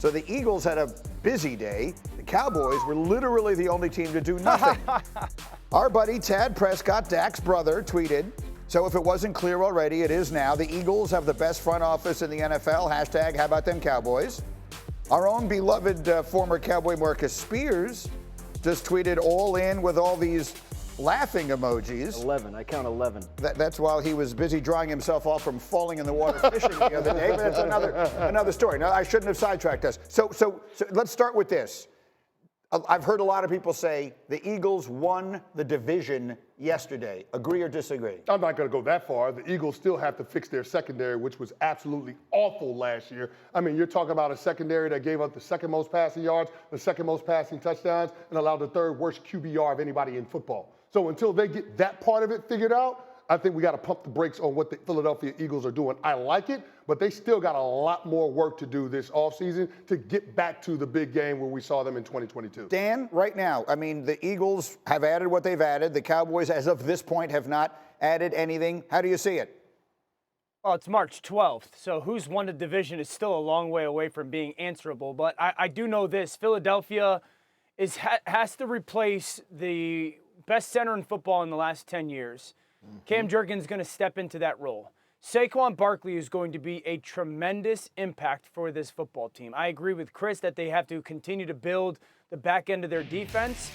So the Eagles had a busy day. The Cowboys were literally the only team to do nothing. Our buddy Tad Prescott, Dak's brother, tweeted, so if it wasn't clear already, it is now. The Eagles have the best front office in the NFL. Hashtag, how about them Cowboys? Our own beloved former Cowboy Marcus Spears just tweeted all in with all these laughing emojis. 11. I count 11. That's while he was busy drying himself off from falling in the water fishing the other day. But that's another story. No, I shouldn't have sidetracked us. So let's start with this. I've heard a lot of people say the Eagles won the division yesterday. Agree or disagree? I'm not going to go that far. The Eagles still have to fix their secondary, which was absolutely awful last year. I mean, you're talking about a secondary that gave up the second most passing yards, the second most passing touchdowns, and allowed the third worst QBR of anybody in football. So until they get that part of it figured out, I think we got to pump the brakes on what the Philadelphia Eagles are doing. I like it, but they still got a lot more work to do this offseason to get back to the big game where we saw them in 2022. Dan, right now, I mean, the Eagles have added what they've added. The Cowboys, as of this point, have not added anything. How do you see it? Well, it's March 12th, so who's won the division is still a long way away from being answerable. But I do know this. Philadelphia has to replace the best center in football in the last 10 years. Cam Jurgens is going to step into that role. Saquon Barkley is going to be a tremendous impact for this football team. I agree with Chris that they have to continue to build the back end of their defense.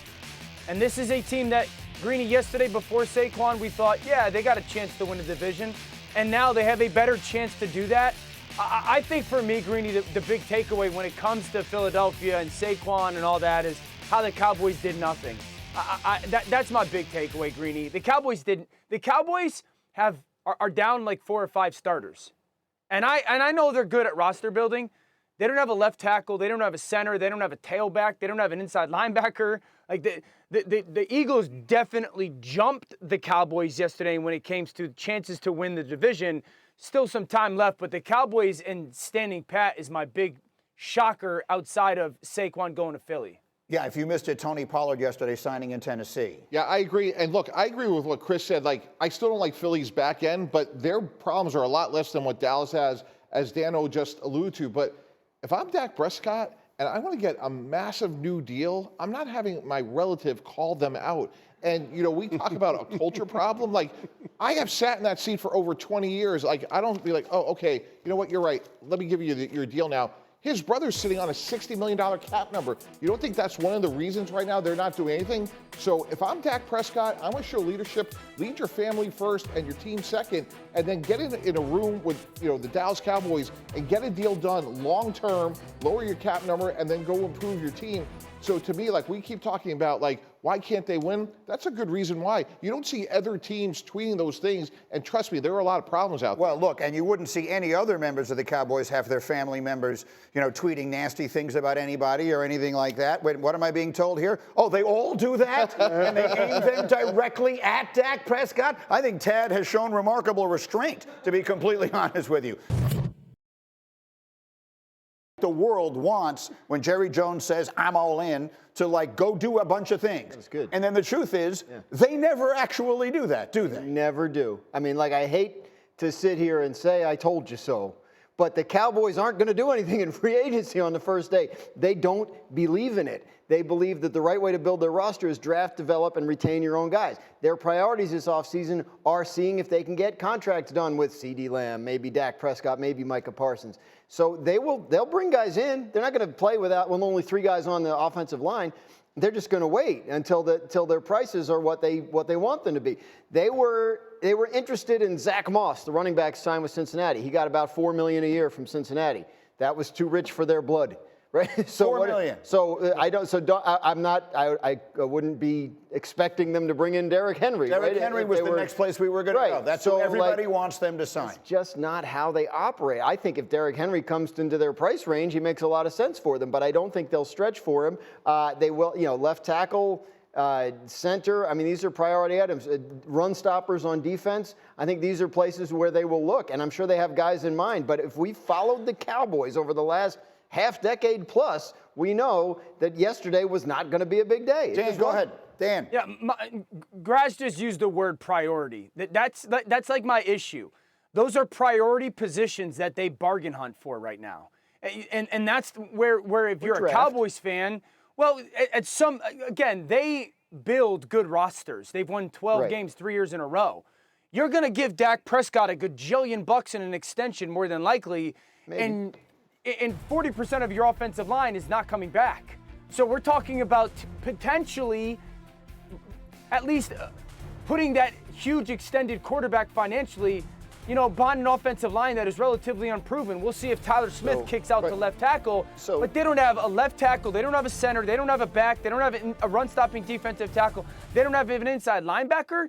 And this is a team that, Greeny, yesterday before Saquon, we thought, yeah, they got a chance to win the division. And now they have a better chance to do that. I think for me, Greeny, the big takeaway when it comes to Philadelphia and Saquon and all that is how the Cowboys did nothing. That's my big takeaway, Greeny. The Cowboys are down like 4 or 5 starters. And I know they're good at roster building. They don't have a left tackle. They don't have a center. They don't have a tailback. They don't have an inside linebacker. Like the Eagles definitely jumped the Cowboys yesterday when it came to chances to win the division. Still some time left, but the Cowboys and standing pat is my big shocker outside of Saquon going to Philly. Yeah, if you missed it, Tony Pollard yesterday signing in Tennessee. Yeah, I agree. And look, I agree with what Chris said. Like, I still don't like Philly's back end, but their problems are a lot less than what Dallas has, as Dano just alluded to. But if I'm Dak Prescott and I want to get a massive new deal, I'm not having my relative call them out. And, you know, we talk about a culture problem. Like, I have sat in that seat for over 20 years. Like, I don't be like, oh, okay, you know what, you're right. Let me give you your deal now. His brother's sitting on a $60 million cap number. You don't think that's one of the reasons right now they're not doing anything? So if I'm Dak Prescott, I want to show leadership, lead your family first and your team second, and then get in a room with, you know, the Dallas Cowboys and get a deal done long-term, lower your cap number, and then go improve your team. So to me, like, we keep talking about, like, why can't they win? That's a good reason why. You don't see other teams tweeting those things, and trust me, there are a lot of problems out there. Well, look, and you wouldn't see any other members of the Cowboys have their family members, you know, tweeting nasty things about anybody or anything like that. Wait, what am I being told here? Oh, they all do that? And they aim them directly at Dak Prescott? I think Tad has shown remarkable restraint, to be completely honest with you. The world wants, when Jerry Jones says, I'm all in, to like go do a bunch of things. That's good. And then the truth is, they never actually do that, do they? Never do. I mean, like, I hate to sit here and say, I told you so. But the Cowboys aren't going to do anything in free agency on the first day. They don't believe in it. They believe that the right way to build their roster is draft, develop, and retain your own guys. Their priorities this offseason are seeing if they can get contracts done with CeeDee Lamb, maybe Dak Prescott, maybe Micah Parsons. So they'll bring guys in. They're not going to play with only 3 guys on the offensive line. They're just going to wait until their prices are what they want them to be. They were interested in Zach Moss, the running back signed with Cincinnati. He got about $4 million a year from Cincinnati. That was too rich for their blood. Right? So $4 million. I wouldn't be expecting them to bring in Derrick Henry. Derrick Henry was the next place we were going to go. That's who everybody wants them to sign. It's just not how they operate. I think if Derrick Henry comes into their price range, he makes a lot of sense for them, but I don't think they'll stretch for him. They will, you know, left tackle, center. I mean, these are priority items. Run stoppers on defense. I think these are places where they will look, and I'm sure they have guys in mind. But if we followed the Cowboys over the last half-decade plus, we know that yesterday was not going to be a big day. Dan, go ahead. Dan. Yeah, Graz just used the word priority. That's like my issue. Those are priority positions that they bargain hunt for right now. And that's where if you're a Cowboys fan, well, again, they build good rosters. They've won 12 games 3 years in a row. You're going to give Dak Prescott a gajillion bucks in an extension more than likely, and 40% of your offensive line is not coming back. So we're talking about potentially at least putting that huge extended quarterback financially, behind an offensive line that is relatively unproven. We'll see if Tyler Smith kicks out to left tackle, but they don't have a left tackle, they don't have a center, they don't have a back, they don't have a run-stopping defensive tackle, they don't have an inside linebacker.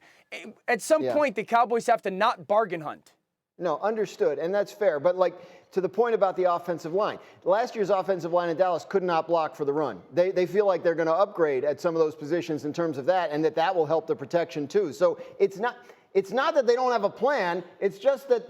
At some point, the Cowboys have to not bargain hunt. No, understood, and that's fair. But to the point about the offensive line, last year's offensive line in Dallas could not block for the run. They feel like they're going to upgrade at some of those positions in terms of that, and that will help the protection too. So it's not that they don't have a plan. It's just that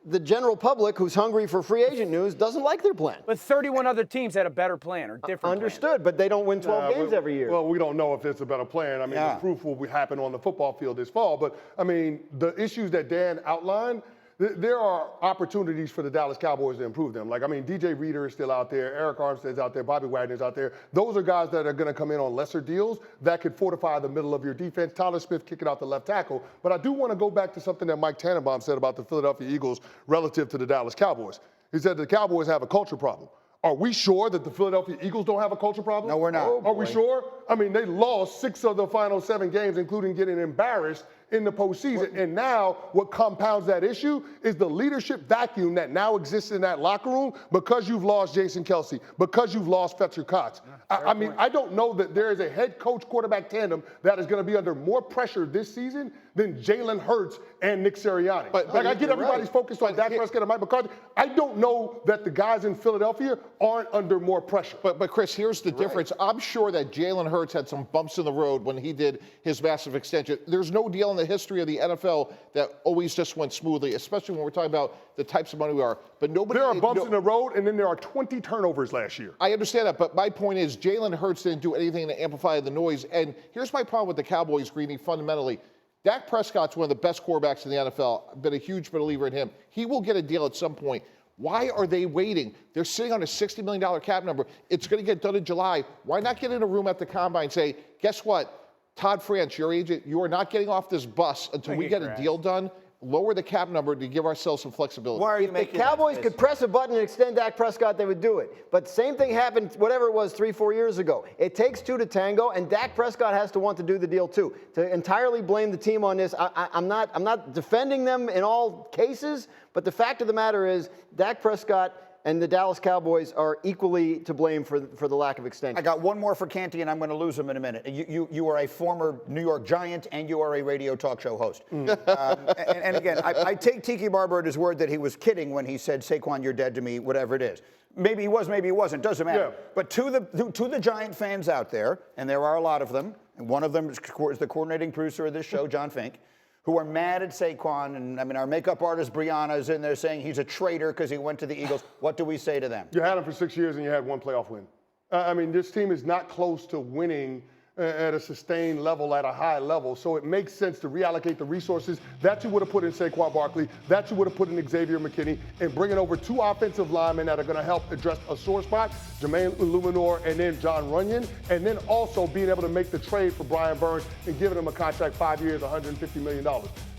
the general public, who's hungry for free agent news, doesn't like their plan. But 31 other teams had a better plan or different Understood, but they don't win 12 games every year. Well, we don't know if it's a better plan. I mean, the proof will happen on the football field this fall. But, I mean, the issues that Dan outlined, there are opportunities for the Dallas Cowboys to improve them. DJ Reader is still out there. Eric Armstead's out there. Bobby Wagner's out there. Those are guys that are going to come in on lesser deals that could fortify the middle of your defense. Tyler Smith kicking out the left tackle. But I do want to go back to something that Mike Tannenbaum said about the Philadelphia Eagles relative to the Dallas Cowboys. He said the Cowboys have a culture problem. Are we sure that the Philadelphia Eagles don't have a culture problem? No, we're not. Are we sure? I mean, they lost 6 of the final 7 games, including getting embarrassed in the postseason. And now what compounds that issue is the leadership vacuum that now exists in that locker room because you've lost Jason Kelce, because you've lost Fletcher Cox. I mean, I don't know that there is a head coach quarterback tandem that is going to be under more pressure this season than Jalen Hurts and Nick Sirianni. But I get everybody's focused on Dak Prescott and Mike McCarthy. I don't know that the guys in Philadelphia aren't under more pressure. But Chris, here's the difference. I'm sure that Jalen Hurts had some bumps in the road when he did his massive extension. There's no deal in the history of the NFL that always just went smoothly, especially when we're talking about the types of money we are. But nobody. There are bumps in the road, and then there are 20 turnovers last year. I understand that, but my point is Jalen Hurts didn't do anything to amplify the noise. And here's my problem with the Cowboys, Greeny, fundamentally. Dak Prescott's one of the best quarterbacks in the NFL. I've been a huge believer in him. He will get a deal at some point. Why are they waiting? They're sitting on a $60 million cap number. It's going to get done in July. Why not get in a room at the Combine and say, guess what? Todd France, your agent, you are not getting off this bus until we get a deal done. Lower the cap number to give ourselves some flexibility. Why are you If the Cowboys could press a button and extend Dak Prescott, they would do it. But same thing happened, whatever it was, 3-4 years ago. It takes 2 to tango, and Dak Prescott has to want to do the deal too. To entirely blame the team on this, I'm not defending them in all cases, but the fact of the matter is Dak Prescott and the Dallas Cowboys are equally to blame for the lack of extension. I got one more for Canty, and I'm going to lose him in a minute. You are a former New York Giant, and you are a radio talk show host. And again, I take Tiki Barber at his word that he was kidding when he said, Saquon, you're dead to me, whatever it is. Maybe he was, maybe he wasn't, doesn't matter. Yeah. But to the Giant fans out there, and there are a lot of them, and one of them is the coordinating producer of this show, John Fink, who are mad at Saquon, and I mean, our makeup artist Brianna is in there saying he's a traitor because he went to the Eagles. What do we say to them? You had him for 6 years and you had 1 playoff win. I mean, this team is not close to winning at a sustained level, at a high level. So it makes sense to reallocate the resources that you would have put in Saquon Barkley, that you would have put in Xavier McKinney, and bringing over 2 offensive linemen that are going to help address a sore spot, Jermaine Illuminor and then John Runyon, and then also being able to make the trade for Brian Burns and giving him a contract 5 years, $150 million.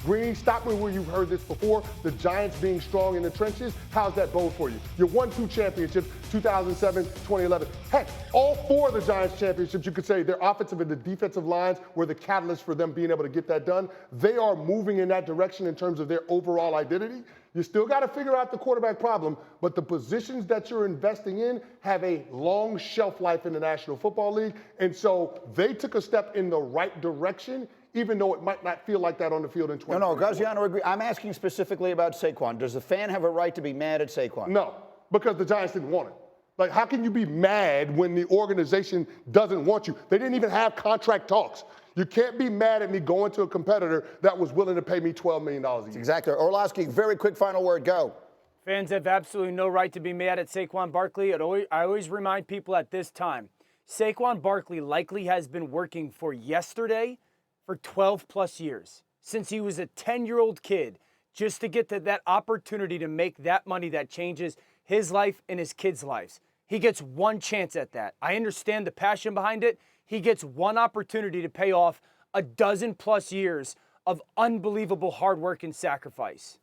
Green, stop me where you've heard this before. The Giants being strong in the trenches. How's that bode for you? You won 2 championships, 2007, 2011. Heck, all 4 of the Giants championships, you could say their offensive and the defensive lines were the catalyst for them being able to get that done. They are moving in that direction in terms of their overall identity. You still got to figure out the quarterback problem, but the positions that you're investing in have a long shelf life in the National Football League. And so they took a step in the right direction, even though it might not feel like that on the field in 2020. No, Gaziano, agree. I'm asking specifically about Saquon. Does the fan have a right to be mad at Saquon? No, because the Giants didn't want it. Like, how can you be mad when the organization doesn't want you? They didn't even have contract talks. You can't be mad at me going to a competitor that was willing to pay me $12 million a year. Exactly. Orlowski, very quick final word. Go. Fans have absolutely no right to be mad at Saquon Barkley. I always remind people at this time, Saquon Barkley likely has been working for yesterday for 12 plus years, since he was a 10-year-old kid, just to get to that opportunity to make that money that changes his life and his kids' lives. He gets one chance at that. I understand the passion behind it. He gets one opportunity to pay off a 12+ years of unbelievable hard work and sacrifice.